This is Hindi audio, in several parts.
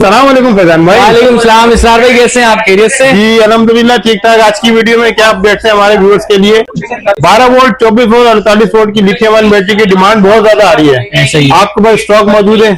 अस्सलामुअलैकुम फैजान भाई। वालेकुम सलाम। इसरार भाई कैसे हैं आप? खैरियत से? जी अल्हम्दुलिल्लाह ठीक ठाक। आज की वीडियो में क्या अपडेट्स है हमारे व्यूअर्स के लिए? 12 वोल्ट 24 वोल्ट 48 वोल्ट की लिथियम आयन बैटरी की डिमांड बहुत ज्यादा आ रही है। ऐसे ही आपके पास स्टॉक मौजूद है?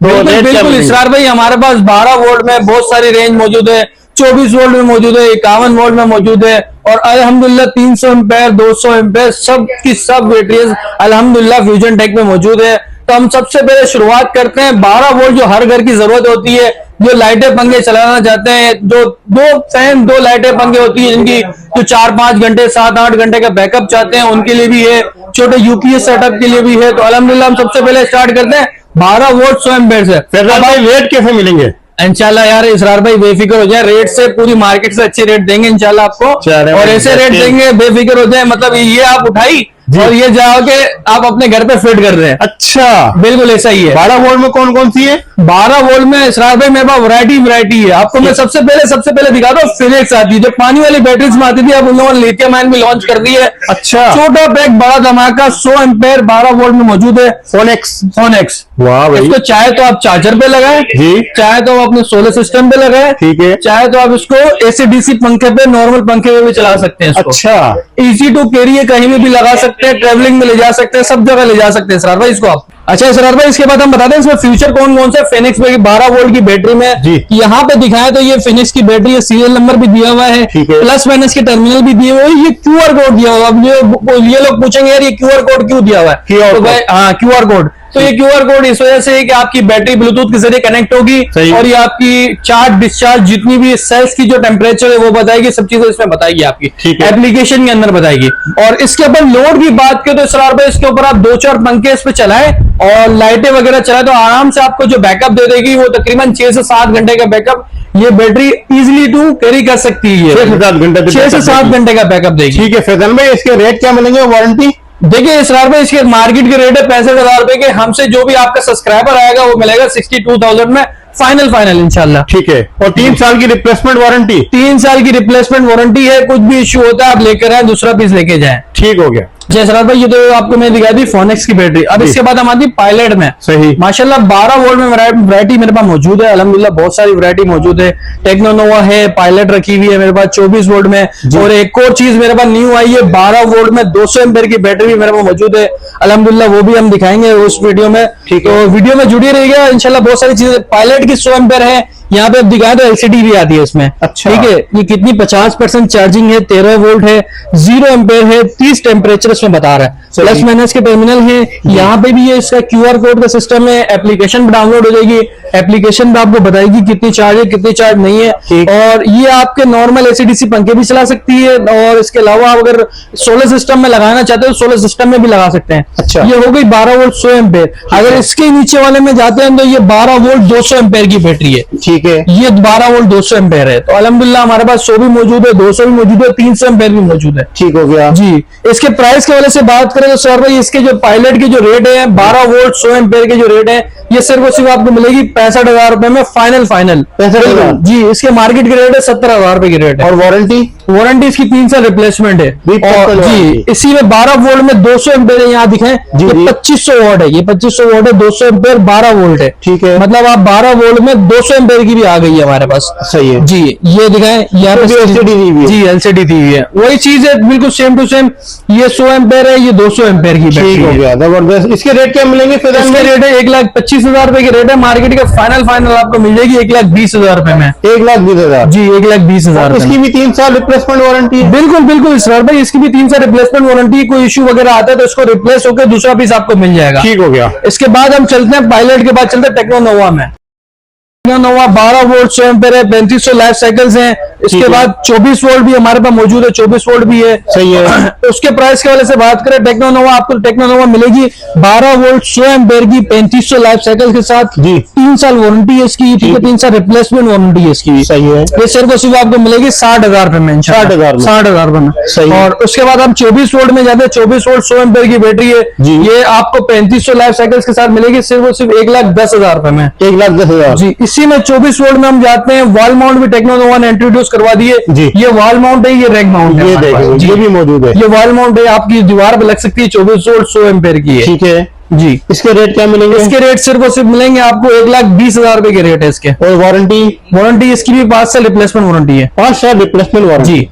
बिल्कुल इसरार भाई, हमारे पास 12 वोल्ट में बहुत सारी रेंज मौजूद है, 24 वोल्ट में मौजूद है, 51 वोल्ट में मौजूद है और अल्हम्दुलिल्लाह 300 एम्पेयर 200 एम्पेयर सब की सब बैटरीज अल्हम्दुलिल्लाह फ्यूजन टेक में मौजूद है। तो हम सबसे पहले शुरुआत करते हैं 12 वोल्ट जो हर घर की जरूरत होती है, जो लाइटें पंखे चलाना चाहते हैं, जो दो फैन दो लाइटें पंखे होती है जिनकी जो 4-5 घंटे 7-8 घंटे का बैकअप चाहते हैं उनके लिए भी है, छोटे यूपीएस सेटअप के लिए भी है। तो अल्हम्दुलिल्लाह हम सबसे पहले स्टार्ट करते हैं 12 वोल्ट 100 एम्पेयर से। फैजान भाई रेट कैसे मिलेंगे? इंशाल्लाह यार इसरार भाई बेफिक्र हो जाए, रेट से पूरी मार्केट से अच्छे रेट देंगे इंशाल्लाह आपको, और ऐसे रेट देंगे बेफिक्र हो जाए। मतलब ये आप उठाई और ये जाओ के आप अपने घर पे फिट कर रहे हैं। अच्छा बिल्कुल ऐसा ही है। 12 वोल्ट में कौन कौन सी है? 12 वोल्ट में इसरार भाई मेरे पास वैरायटी है। आपको मैं सबसे पहले दिखाता हूँ फिनिक्स आती है, जो पानी वाली बैटरीज में आती थी, अब उन लोगों ने लिथियम आयन भी लॉन्च कर दी है। अच्छा छोटा पैक बड़ा धमाका 100 एम्पेयर 12 वोल्ट में मौजूद है। फोनेक्स वाह भाई। इसको चाहे तो आप चार्जर पे लगाए जी, चाहे तो आप अपने सोलर सिस्टम पे लगाए, ठीक है, चाहे तो आप इसको एसी-डीसी पंखे पे नॉर्मल पंखे पे भी चला सकते हैं इसको। अच्छा इजी टू कैरी है, कहीं में भी लगा सकते हैं, ट्रेवलिंग में ले जा सकते हैं, सब जगह ले जा सकते हैं इसरार भाई इसको आप। अच्छा इसरार भाई इसके बाद हम बता दें इसमें फीचर कौन कौन से फिनिक्स में 12 वोल्ट की बैटरी में जी। यहाँ पे दिखाया तो ये फिनिक्स की बैटरी है, सीरियल नंबर भी दिया हुआ है, ठीक है। प्लस माइनस के टर्मिनल भी दिए हुए हैं, ये क्यूआर कोड दिया हुआ है। अब ये लोग पूछेंगे यार ये क्यूआर कोड क्यों दिया हुआ है, QR तो भाई हाँ क्यूआर कोड, तो ये क्यूआर कोड इस वजह से है कि आपकी बैटरी ब्लूटूथ के जरिए कनेक्ट होगी और ये आपकी चार्ज डिस्चार्ज जितनी भी सेल्स की जो टेम्परेचर है वो बताएगी, सब चीजें इसमें बताएगी आपकी एप्लीकेशन के अंदर बताएगी। और इसके ऊपर लोड की बात करें तो इसरार भाई इसके ऊपर आप 2-4 पंखे इस पे चलाएं और लाइटें वगैरह चलाएं तो आराम से आपको जो बैकअप दे देगी वो तकरीबन 6 से 7 घंटे का बैकअप ये बैटरी इजिली टू कैरी कर सकती है। 6 से 7 घंटे 6 से 7 घंटे का बैकअप देगी। ठीक है फैजान भाई, इसके रेट क्या मिलेंगे? वारंटी देखिए इसरार भाई इसके मार्केट के रेट है 65,000 रुपए के, हमसे जो भी आपका सब्सक्राइबर आएगा वो मिलेगा 62,000 में फाइनल इंशाल्लाह। ठीक है। और 3 साल की रिप्लेसमेंट वारंटी? 3 साल की रिप्लेसमेंट वारंटी है, कुछ भी इश्यू होता है आप लेकर आए दूसरा पीस लेके जाएं। ठीक हो गया। जय सरार भाई, ये तो आपको मैं दिखा दी फोनेक्स की बैटरी। अब इसके बाद हम आती पायलट में। सही माशाल्लाह 12 वोल्ट में वैरायटी मेरे पास मौजूद है, अल्हम्दुलिल्लाह बहुत सारी वैरायटी मौजूद है। टेक्नोनोवा है, पायलट रखी हुई है मेरे पास 24 वोल्ट में, और एक और चीज मेरे पास न्यू आई है 12 वोल्ट में 200 एम्पेयर की बैटरी भी मेरे पास मौजूद है अल्हम्दुलिल्लाह, वो भी हम दिखाएंगे उस वीडियो में। तो वीडियो में जुड़ी रहिएगा इंशाल्लाह, बहुत सारी चीजें। पायलट की 100 एम्पेयर है, यहाँ पे अब दिखाया तो एलसीडी भी आती है इसमें। अच्छा। ठीक है, ये कितनी 50% चार्जिंग है, 13 वोल्ट है, 0 एम्पेयर है, 30 टेम्परेचर इसमें बता रहा है, प्लस माइनस के टर्मिनल है। यहाँ पे भी ये इसका क्यूआर कोड का सिस्टम है, एप्लीकेशन डाउनलोड हो जाएगी, एप्लीकेशन में आपको बताएगी कितनी चार्ज है कितनी चार्ज नहीं है। और ये आपके नॉर्मल एसीडीसी पंखे भी चला सकती है, और इसके अलावा अगर सोलर सिस्टम में लगाना चाहते हो सोलर सिस्टम में भी लगा सकते हैं। अच्छा। ये हो गई 12 वोल्ट 100 एम्पेयर। अगर इसके नीचे वाले में जाते हैं तो ये 12 वोल्ट 200 एम्पेयर की बैटरी है। ठीक है। ये 12 वोल्ट 200 एम्पेयर है, तो अल्हम्दुलिल्लाह हमारे पास 100 भी मौजूद है, 200 भी मौजूद है, 300 एम्पेयर भी मौजूद है। ठीक हो गया जी। इसके प्राइस के वाले से बात करें तो सर भाई इसके जो पायलट के जो रेट है 12 वोल्ट 100 एम्पेयर के जो रेट है ये सिर्फ और सिर्फ आपको मिलेगी 65,000 रुपए में फाइनल। 65,000 जी। इसके मार्केट के रेट है 70,000 रुपए की रेट है। और वारंटी इसकी 3 साल रिप्लेसमेंट है। और जी इसी में 12 वोल्ट में 200 एम्पेयर यहाँ दिखाएं, ये 2500 वोल्ट है, ये 2500 वोल्ट है, 200 एम्पेयर 12 वोल्ट है। ठीक है, मतलब आप 12 वोल्ट में 200 एम्पेयर की भी आ गई है हमारे पास। सही है जी। ये दिखाएं, यहाँ पे एलसीडी दी हुई है। जी एलसीडी दी हुई है, वही चीज है बिल्कुल सेम टू सेम। ये 100 एम्पेयर है, ये 200 एम्पेयर की बैटरी है। ठीक हो गया, जबरदस्त। इसके रेट क्या मिलेंगे? इसके रेट है 1,25,000 रुपए के रेट है, मार्केट का फाइनल आपको मिल जाएगी 1,20,000 रुपए में। 1,20,000 जी 1,20,000। इसकी भी 3 साल रिप्लेसमेंट वारंटी है? बिल्कुल सर भाई, इसकी भी 3 साल रिप्लेसमेंट वारंटी। कोई इश्यू वगैरह आता है तो इसको रिप्लेस होकर दूसरा पीस आपको मिल जाएगा। ठीक हो गया। इसके बाद हम चलते हैं पायलट के बाद चलते हैं टेक्नोनोवा में। टेक्नोनोवा 12 वोल्ट 100 एम्पेयर है, 3500 लाइफ साइकिल्स हैं। इसके बाद 24 वोल्ट भी हमारे पास मौजूद है, 24 वोल्ट भी है। सही है। उसके प्राइस के वाले से बात करें टेक्नोनोवा, आपको टेक्नोनोवा मिलेगी 12 वोल्ट 100 एम्पेयर की 3500 लाइफ साइकिल के साथ। जी। 3 साल वारंटी है इसकी। ठीक है, 3 साल रिप्लेसमेंट वारंटी है इसकी। सही है। ये सिर्फ और सिर्फ आपको मिलेगी 60,000 रुपए में। 60,000 रुपए में। सही। और उसके बाद हम 24 वोल्ट में जाते हैं, 24 वोल्ट 100 एम्पेयर की बैटरी है। ये आपको 3500 लाइफ साइकिल्स के साथ मिलेगी सिर्फ और सिर्फ 1,10,000 रुपए में। 1,10,000 जी। इसी में 24 वोल्ट में हम जाते हैं, वॉल माउंट भी टेक्नोनोवा ने इंट्रोड्यूस करवा दिए। जी। ये वॉल माउंट है, ये रैक माउंट है, ये देखो ये भी मौजूद है। ये वॉल माउंट है, आपकी दीवार पे लग सकती है, 24 वोल्ट 100 एम्पेयर की है। ठीक है जी। इसके रेट क्या मिलेंगे? इसके रेट सिर्फ और सिर्फ मिलेंगे आपको 1,20,000 रुपए के रेट है इसके। और वारंटी इसकी भी 5 साल रिप्लेसमेंट वारंटी है। 5 साल रिप्लेसमेंट वारंटी। जी।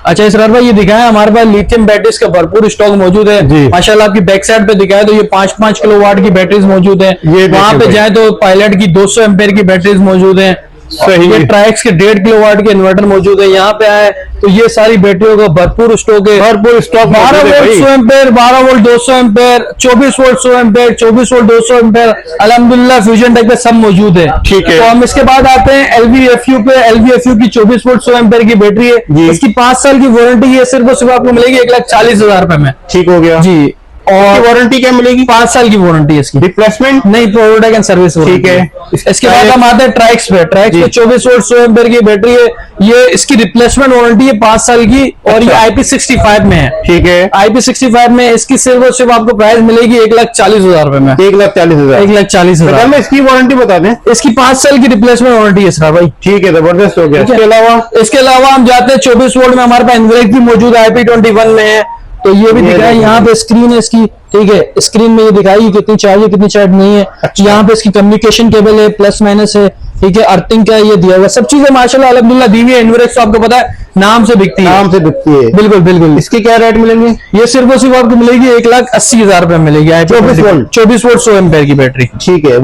अच्छा इसरार भाई ये दिखाया हमारे पास लिथियम बैटरीज का भरपूर स्टॉक मौजूद है। जी। माशाल्लाह आपकी बैक साइड पे दिखाया तो ये 5-5 किलोवाट की बैटरीज मौजूद है। ये वहां पे भाई। जाए तो पायलट की 200 एम्पेयर की बैटरीज मौजूद है। सही। ये ट्राइक्स के 1.5 किलोवाट के इन्वर्टर मौजूद है। यहाँ पे आए तो ये सारी बैटरियों का भरपूर स्टॉक है। भरपूर stock 12 volt 100 ampere, 12 volt 200 ampere, 24 volt 100 ampere, 24 volt 200 ampere, अल्हम्दुलिल्लाह फ्यूजन टेक पे सब मौजूद है। ठीक है। तो हम इसके बाद आते हैं LVFU पे। LVFU की 24 वोल्ट 100 एम्पेयर की बैटरी जी। है। इसकी 5 साल की वारंटी है, सिर्फ और सिर्फ आपको मिलेगी 1,40,000 रुपए में। ठीक हो गया जी। और वारंटी क्या मिलेगी? 5 साल की वारंटी है इसकी, रिप्लेसमेंट नहीं प्रोडक्ट एंड सर्विस। ठीक है। इसके बाद हम आते हैं ट्राइक्स पे। ट्राइक्स जी। पे 24 वोल्ट 100 एम्पेयर की बैटरी है। ये इसकी रिप्लेसमेंट वारंटी है 5 साल की, और ये अच्छा। IP65 में है। ठीक है। IP65 में इसकी सिर्फ और सिर्फ आपको प्राइस मिलेगी 1,40,000 रुपए में। 1,40,000। 1,40,000। में इसकी वारंटी बता दें। इसकी 5 साल की रिप्लेसमेंट वारंटी है सर भाई। ठीक है जबरदस्त हो गया। ठीक है। इसके अलावा हम जाते हैं 24 वोल्ट में, हमारे पास इन्वेलेक्स भी मौजूद है, IP21 में है। तो ये भी दिखाया, यहाँ पे स्क्रीन है इसकी। ठीक है, स्क्रीन में ये दिखाई कितनी चार्ज है कितनी चार्ज नहीं है। अच्छा। यहाँ पे इसकी कम्युनिकेशन केबल है, प्लस माइनस है। ठीक है, अर्थिंग का ये दिया हुआ, सब चीजें माशाल्लाह अल्हम्दुलिल्लाह दी हुई है। इन्वेलेक्स तो आपको पता है नाम से बिकती है। नाम से बिकती है। बिल्कुल बिल्कुल। इसके क्या रेट मिलेंगे? ये सिर्फ और सिर्फ आपको मिलेगी 1,80,000 रुपए मिलेगी। 24 वोल्ट 24 वोल्ट 100 एम्पेयर की बैटरी। ठीक है।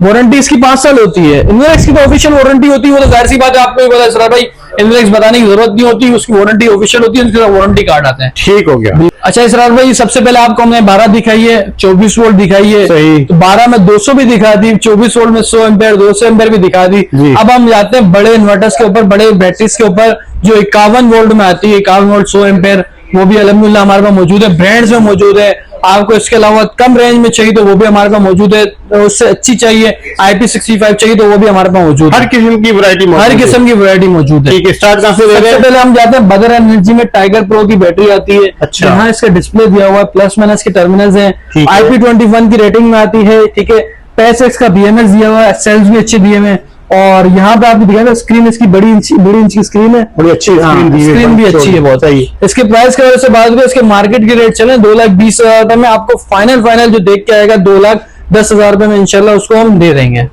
वारंटी इसकी 5 साल होती है। इन्वेलेक्स की तो ऑफिशियल वारंटी होती है, वो तो जाहिर सी बात है, आपको ही पता है इसरार भाई, इन्वेलेक्स बताने की जरूरत नहीं होती, उसकी वारंटी ऑफिशियल होती है, उसके साथ वारंटी कार्ड आते हैं। ठीक हो गया। अच्छा इसरार भाई सबसे पहले आपको हमने 12 दिखाई है, 24 वोल्ट दिखाई है। सही। तो 12 में 200 भी दिखा दी, 24 वोल्ट में 100 एम्पेयर 200 एम्पेयर भी दिखा दी। जी। अब हम जाते हैं बड़े इन्वर्टर्स के ऊपर, बड़े बैटरीज के ऊपर, जो 51 वोल्ट में आती है, 51 वोल्ट 100 एम्पेयर, वो भी अल्हम्दुलिल्लाह हमारे पास मौजूद है, ब्रांड्स में मौजूद है। आपको इसके अलावा कम रेंज में चाहिए तो वो भी हमारे पास मौजूद है, उससे अच्छी चाहिए IP65 चाहिए तो वो भी हमारे पास मौजूद है। हर किस्म की वैरायटी हर किस्म की वैरायटी मौजूद है। ठीक है। स्टार्ट कहाँ से दे रहे सबसे हैं? पहले हम जाते हैं बदर एनर्जी में, टाइगर प्रो की बैटरी आती है। अच्छा। यहाँ इसका डिस्प्ले दिया हुआ है, प्लस माइनस के टर्मिनल्स हैं। ठीक है। IP21 की रेटिंग में आती है। ठीक है, PSX का BMS दिया हुआ है, सेल्स भी अच्छे दिए हुए हैं। और यहाँ पे आपको दिखाया स्क्रीन इसकी बड़ी इंच की स्क्रीन है, बड़ी अच्छी स्क्रीन दी है। स्क्रीन भी अच्छी है बहुत। सही। इसके प्राइस के वजह से बात करें, इसके मार्केट के रेट चले 2,20,000 रुपए में, आपको फाइनल जो देख के आएगा 2,10,000 रुपए में इंशाल्लाह उसको हम दे देंगे।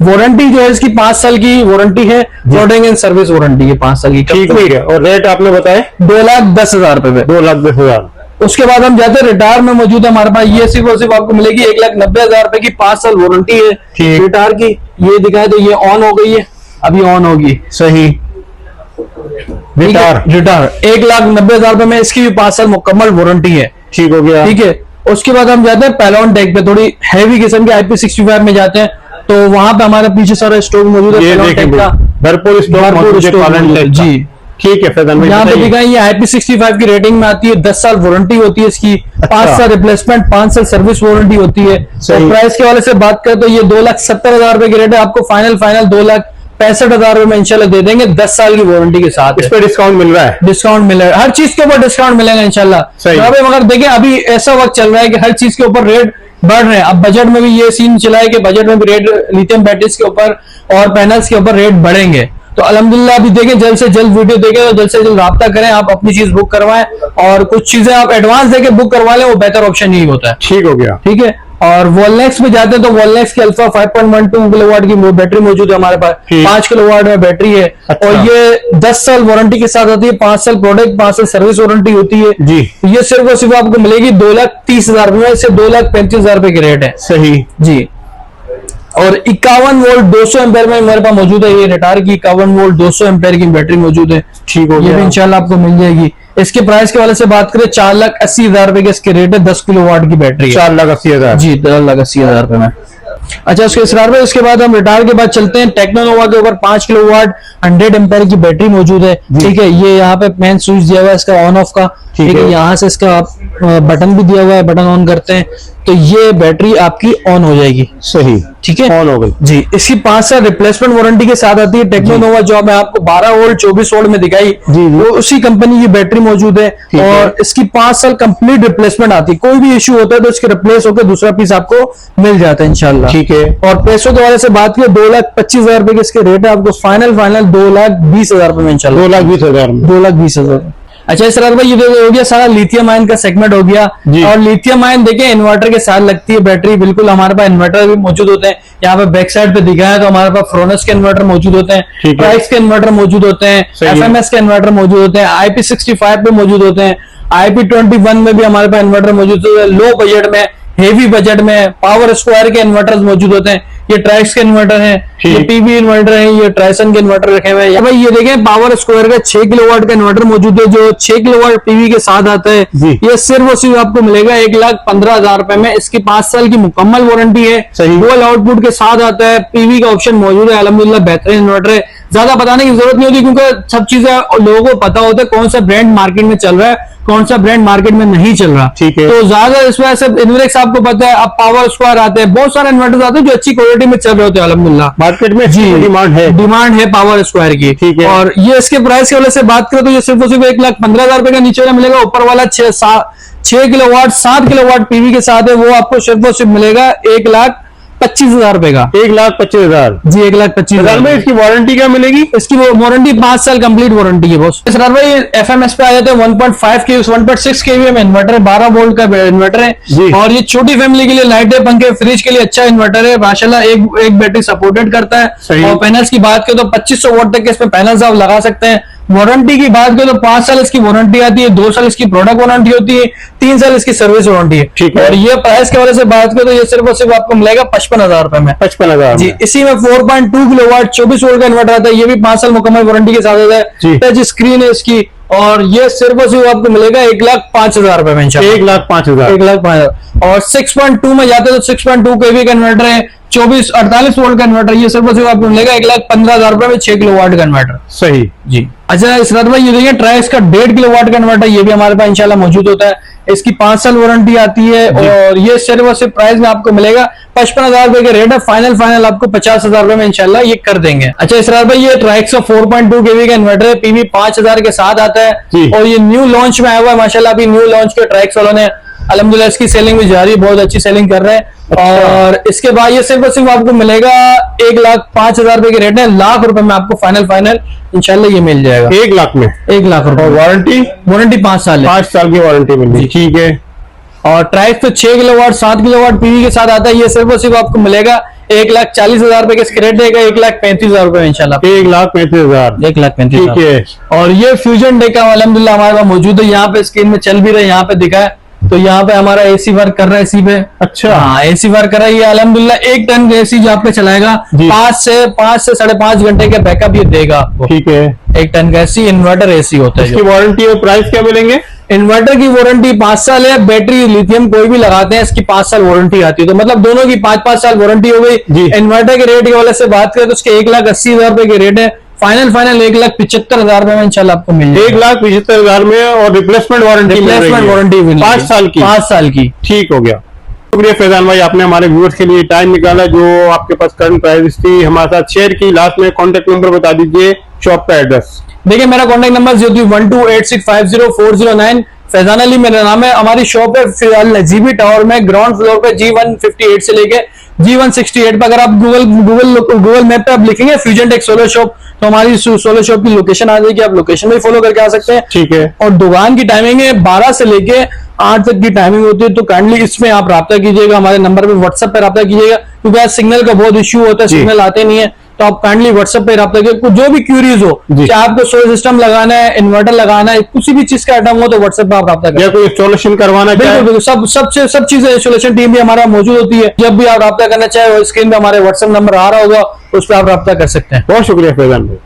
वारंटी जो है इसकी 5 साल की वारंटी है, प्रोडक्ट एंड सर्विस वारंटी है 5 साल की। ठीक है। और रेट आपने बताया 2,10,000 रुपए में। 2,10,000। उसके बाद हम जाते हैं रिटायर में मौजूद है हमारे पास, ये सिर्फ और सिर्फ आपको मिलेगी 1,90,000 रुपए की, 5 साल वारंटी है ठीक। रिटायर की। ये दिखाए तो ये ऑन हो गई है, अभी ऑन होगी। सही। रिटायर 1,90,000 रुपए में, इसकी भी 5 साल मुकम्मल वारंटी है। ठीक हो गया। ठीक है। उसके बाद हम जाते हैं पैलॉन टेक पे, थोड़ी हैवी किस्म के IP65 में जाते हैं, तो वहां पे हमारे पीछे सारा स्टॉक मौजूद है ये पैलॉन देखें टेक का। भरपूर स्टॉक मौजूद है Palon Tech का। जी। ठीक है फैजान भाई यहाँ पे बताइए। दिखाई ये IP65 की रेटिंग में आती है, 10 साल वारंटी होती है इसकी, 5 साल रिप्लेसमेंट, 5 साल सर्विस वारंटी होती है। सही। तो प्राइस के वाले से बात करें तो ये 2,70,000 रुपए की रेट है, आपको फाइनल 2,65,000 रुपए में इंशाल्लाह दे देंगे, 10 साल की वारंटी के साथ। इस पे डिस्काउंट मिल रहा है? डिस्काउंट मिलेगा, हर चीज के ऊपर डिस्काउंट मिलेगा इंशाल्लाह। सही। तो अभी मगर देखिए अभी ऐसा वक्त चल रहा है कि हर चीज के ऊपर रेट बढ़ रहे हैं। अब बजट में भी ये सीन चला है कि बजट में भी रेट लिथियम बैटरीज के ऊपर और पैनल्स के ऊपर रेट बढ़ेंगे। तो अल्हम्दुलिल्लाह अभी देखें, जल्द से जल्द वीडियो देखें तो जल्द से जल्द राब्ता करें, आप अपनी चीज बुक करवाएं, और कुछ चीजें आप एडवांस देके बुक करवा लें, वो बेहतर ऑप्शन यही होता है। ठीक हो गया। ठीक है। और वॉलनेक्स में जाते हैं तो वॉलनेक्स की अल्फा 5.12 किलोवाट की बैटरी मौजूद है हमारे पास, ठीक। 5 किलोवाट में बैटरी है। अच्छा। और ये 10 साल वारंटी के साथ आती है, 5 साल प्रोडक्ट, 5 साल सर्विस वारंटी होती है। जी। ये सिर्फ और सिर्फ आपको मिलेगी 2,30,000 रुपए में, से 2,35,000 रुपए की रेट है। सही जी। और 51 वोल्ट 200 एम्पेयर में हमारे पास मौजूद है, ये रिटायर की 51 वोल्ट 200 एम्पेयर की बैटरी मौजूद है। ठीक हो ये भी गया। इंशाल्लाह आपको मिल जाएगी। इसके प्राइस के वाले से बात करें 4,80,000 रुपए के इसके रेट है, 10 किलोवाट की बैटरी है। 4,80,000। जी, 4,80,000 रुपए में। अच्छा, उसके इसरार में उसके बाद हम रिटायर के बाद चलते हैं टेक्नोनोवा के ऊपर, 5 किलोवाट 100 एम्पेयर की बैटरी मौजूद है। ठीक है, ये यहाँ पे मेन स्विच दिया हुआ है इसका ऑन ऑफ का। ठीक है, यहाँ से इसका बटन भी दिया हुआ है, बटन ऑन करते हैं तो ये बैटरी आपकी ऑन हो जाएगी। सही, ठीक है, ऑन हो गई जी। इसकी 5 साल रिप्लेसमेंट वारंटी के साथ आती है। टेक्नोनोवा जो मैं आपको 12 वोल्ट 24 वोल्ट में दिखाई, जी। वो उसी कंपनी की बैटरी मौजूद है और इसकी 5 साल कंप्लीट रिप्लेसमेंट आती है। कोई भी इश्यू होता है तो इसके रिप्लेस होकर दूसरा पीस आपको मिल जाता है इंशाल्लाह। ठीक है। और पैसों के वाले से बात करें 2,25,000 रुपए के इसके रेट है, आपको फाइनल 2,20,000 रुपए में इंशाल्लाह। 2,20,000 में। 2,20,000। अच्छा इसरार भाई, ये हो गया सारा लिथियम आयन का सेगमेंट हो गया। और लिथियम आयन देखिए इन्वर्टर के साथ लगती है बैटरी, बिल्कुल हमारे पास इन्वर्टर भी मौजूद होते हैं। यहाँ पे बैक साइड पे दिखाया तो हमारे पास फ्रोनस के इन्वर्टर मौजूद होते हैं, प्राइस के इन्वर्टर मौजूद होते हैं, FMS के इन्वर्टर मौजूद होते हैं, IP65 पे मौजूद होते हैं, IP21 में भी हमारे पास इन्वर्टर मौजूद होते हैं। लो बजट में, हेवी बजट में पावर स्क्वायर के इन्वर्टर्स मौजूद होते हैं। ये ट्राइक्स के इन्वर्टर हैं, ये पीवी इन्वर्टर हैं, ये ट्राइसन के इन्वर्टर रखे हुए हैं। भाई ये देखें पावर स्क्वायर का 6 किलोवाट का इन्वर्टर मौजूद है जो 6 किलोवाट पीवी के साथ आता है। ये सिर्फ और सिर्फ आपको मिलेगा 1,15,000 रुपए में। इसकी 5 साल की मुकम्मल वारंटी है, डुअल आउटपुट के साथ आता है, पीवी का ऑप्शन मौजूद है। अल्हम्दुलिल्लाह बेहतरीन इन्वर्टर है, ज्यादा बताने की जरूरत नहीं होती क्योंकि सब चीजें लोगों को पता होता है कौन सा ब्रांड मार्केट में चल रहा है, कौन सा ब्रांड मार्केट में नहीं चल रहा। ठीक है। तो ज्यादा इस वजह से इन्वेक्स आपको पता है, अब पावर स्क्वायर आते हैं, बहुत सारे इन्वर्टर्स आते हैं जो अच्छी क्वालिटी में चल रहे होते हैं अल्हम्दुलिल्लाह। मार्केट में जी डिमांड है पावर स्क्वायर की। ठीक है। और ये इसके प्राइस के वजह से बात करें तो ये सिर्फ और सिर्फ 1,15,000 रुपए का नीचे वाला मिलेगा। ऊपर वाला 6 किलोवाट 7 किलोवाट पीवी के साथ है, वो आपको सिर्फ और सिर्फ मिलेगा 1,25,000 रुपए का। 1,25,000 जी, 1,25,000 में। इसकी वारंटी क्या मिलेगी? इसकी वारंटी 5 साल कंप्लीट वारंटी है बॉस। सर भाई FMS पे आ जाते हैं 1.5 के 1.6 kVA में इन्वर्टर है, 12 वोल्ट का इन्वर्टर है। और ये छोटी फैमिली के लिए, लाइटें, पंखे, फ्रिज के लिए अच्छा इन्वर्टर है माशाल्लाह। एक बैटरी सपोर्टेड करता है। और पैनल्स की बात करें तो 2500 वोल्ट तक के इसमें पैनल्स आप लगा सकते हैं। वारंटी की बात करें तो 5 साल इसकी वारंटी आती है, 2 साल इसकी प्रोडक्ट वारंटी होती है, 3 साल इसकी सर्विस वारंटी है। ठीक है। और ये प्राइस के वजह से बात करें तो ये सिर्फ और सिर्फ आपको मिलेगा 55,000 रुपए में। 55,000 जी। इसी में 4.2 किलोवाट 24 वोल्ट का इन्वर्टर आता है, ये भी 5 साल मुकम्मल वारंटी के साथ आता है। टच स्क्रीन है इसकी और ये सिर्फ और सिर्फ आपको मिलेगा 1,05,000 रुपए में इंशाल्लाह। 1,05,000 1,05,000। और 6.2 में जाते तो 6.2 kV का इन्वर्टर है, 48 वोल्ट का इन्वर्टर, ये सिर्फ और सिर्फ आपको मिलेगा 1,15,000 रुपए में 6 किलोवाट का इन्वर्टर। सही जी। अच्छा इसरात भाई ये देखिए ट्राइस का 1.5 किलोवाट का इन्वर्टर, ये भी हमारे पास इंशाल्लाह मौजूद होता है। इसकी 5 साल वारंटी आती है और ये सिर्फ और सिर्फ प्राइस में आपको मिलेगा 55,000 रुपए के रेट है। फाइनल आपको 50,000 रुपए में इंशाल्लाह ये कर देंगे। अच्छा इसरात भाई ये ट्राइक्स का 4.2 kV का इन्वर्टर है, पीवी 5,000 के साथ आता है और ये न्यू लॉन्च में आया हुआ है माशाल्लाह। अभी न्यू लॉन्च के ट्राइक्स वालों ने अल्हम्दुलिल्लाह इसकी सेलिंग भी जारी है, बहुत अच्छी सेलिंग कर रहे हैं। और इसके बाद ये सिर्फ और सिर्फ आपको मिलेगा 1,05,000 रुपए के रेट है, लाख रुपए में आपको फाइनल इंशाल्लाह ये मिल जाएगा 1 लाख में। 1 लाख रुपए। वारंटी 5 साल है। 5 साल की वारंटी मिलेगी। ठीक है। और ट्राइक्स तो 6 किलोवाट 7 किलोवाट पीवी के साथ आता है, ये सिर्फ और सिर्फ आपको मिलेगा 1,40,000 रुपए के रेट देगा 1,35,000 रुपए इंशाल्लाह। 1,35,000। 1,35,000। ठीक है। और ये फ्यूजन डे का अल्हम्दुलिल्लाह हमारे पास मौजूद है, यहाँ पे स्क्रीन में चल भी रहा है, यहाँ पे दिखा है। तो यहाँ पे हमारा AC वर्क कर रहा है इसी पे। अच्छा। हाँ AC वर्क कर रहा है ये अल्हम्दुलिल्लाह 1 टन का AC जो आप पे चलाएगा 5 से 5.5 घंटे का बैकअप ये देगा आपको। ठीक है। 1 टन का AC इन्वर्टर AC होता है। इसकी वारंटी और प्राइस क्या मिलेंगे? इन्वर्टर की वारंटी 5 साल है, बैटरी लिथियम कोई भी लगाते हैं इसकी 5 साल वारंटी आती है, तो मतलब दोनों की 5-5 साल वारंटी हो गई। इन्वर्टर के रेट के वाले से बात करें तो उसके 1,80,000 रुपए के रेट है। फाइनल 1,75,000 रुपए में इंशाल्लाह आपको मिल जाएगा। 1,75,000 में और रिप्लेसमेंट वारंटी 5 साल की। 5 साल की। ठीक हो गया। शुक्रिया फैजान भाई, आपने हमारे व्यूअर्स के लिए टाइम निकाला, जो आपके पास करंट प्राइस थी हमारे साथ शेयर की। लास्ट में कॉन्टेक्ट नंबर बता दीजिए, शॉप का एड्रेस। देखिए मेरा कॉन्टेक्ट नंबर 0286500409। फैजान अली मेरा नाम है। हमारी शॉप है जीबी टावर में, ग्राउंड फ्लोर पे G158 से लेके G168 पे। अगर आप गूगल मैप पे आप लिखेंगे फ्यूजन टेक सोलर शॉप तो हमारी सोलर शॉप की लोकेशन आ जाएगी, आप लोकेशन में फॉलो करके आ सकते हैं। ठीक है। और दुकान की टाइमिंग है 12 से लेके 8 तक की टाइमिंग होती है, तो काइंडली इसमें आप राब्ता कीजिएगा, हमारे नंबर पे व्हाट्सएप पे राब्ता कीजिएगा क्योंकि आज सिग्नल का बहुत इश्यू होता है, सिग्नल आते नहीं है, तो आप काइंडली व्हाट्सएप पे राब्ता कीजिए। जो भी क्यूरीज हो, चाहे आपको सोलर सिस्टम लगाना है, इन्वर्टर लगाना है, किसी भी चीज का आइटम हो तो व्हाट्सएप पे आप राब्ता करें। कोई इंस्टॉलेशन करवाना है, बिल्कुल सब चीजें इंस्टॉलेशन टीम भी हमारा मौजूद होती है। जब भी आप राब्ता करना चाहे स्क्रीन पे हमारे व्हाट्सएप नंबर आ रहा होगा, उस पर आप राब्ता कर सकते हैं। बहुत शुक्रिया फैजान भाई।